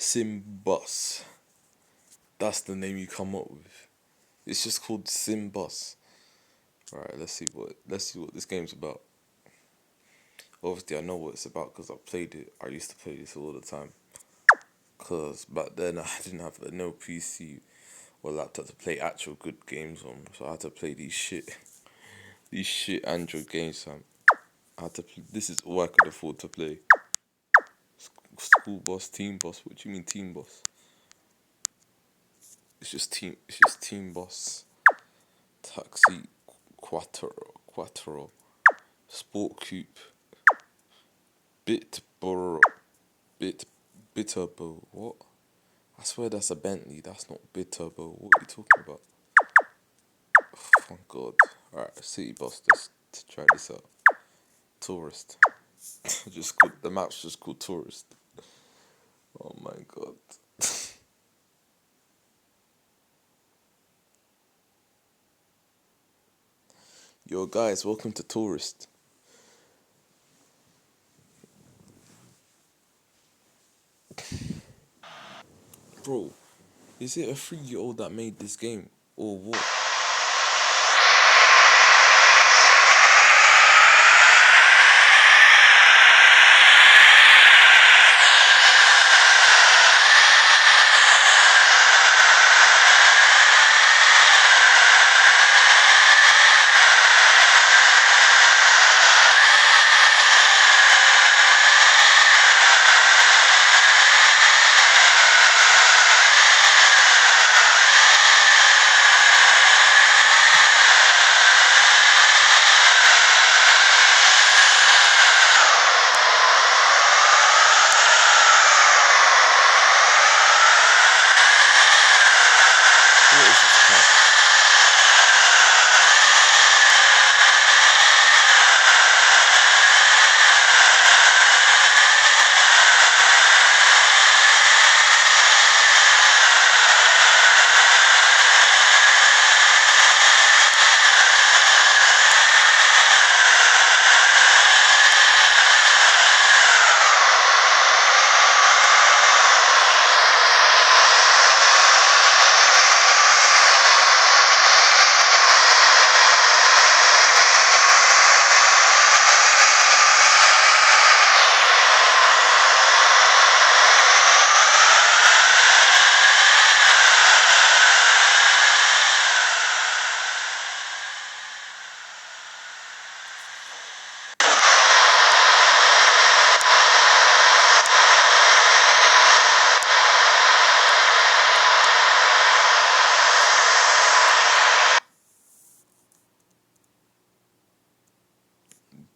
Simbus. That's the name you come up with. It's just called Simbus. Alright, let's see what this game's about. Obviously, I know what it's about because I played it. I used to play this all the time. Cause back then I didn't have no PC or laptop to play actual good games on, so I had to play these shit Android games. Fam. I had to. This is all I could afford to play. School boss, team boss. What do you mean team boss? It's just team. It's just team boss. Taxi, quattro, sport coupe, bitboro, bitturbo. What? I swear that's a Bentley. That's not bitturbo. What are you talking about? Oh God. Alright, city bus. Let's try this out. Tourist. The map's just called tourist. Oh my God. Yo guys, welcome to Tourist. Bro, is it a 3-year-old that made this game or what? What is this crap?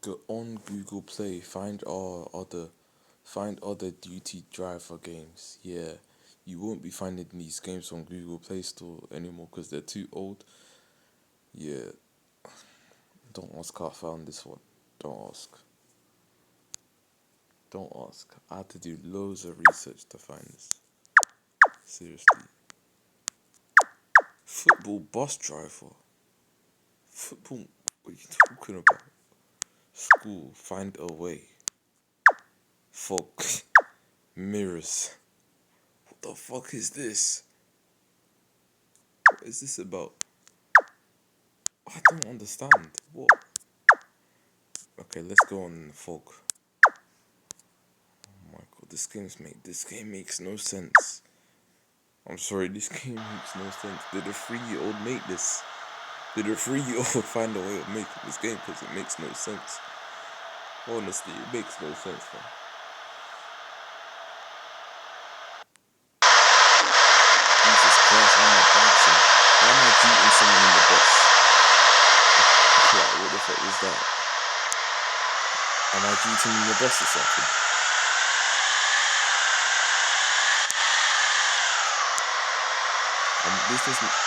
Go on Google Play, find other Duty Driver games. Yeah, you won't be finding these games on Google Play Store anymore because they're too old. Yeah, don't ask how I found this one. Don't ask. Don't ask. I had to do loads of research to find this. Seriously. Football bus driver. Football. What are you talking about? School. Find a way. Fog. Mirrors. What the fuck is this? What is this about? I don't understand. What? Okay, let's go on fog. Oh my God, this game makes no sense. I'm sorry, this game makes no sense. Did a 3-year-old make this? Did a 3-year-old find a way of making this game? Because it makes no sense. Honestly, it makes no sense, man. Jesus Christ, why am I bouncing? Why am I beating someone in the bus? Like, what the fuck is that? Am I beating in the bus or something? This doesn't.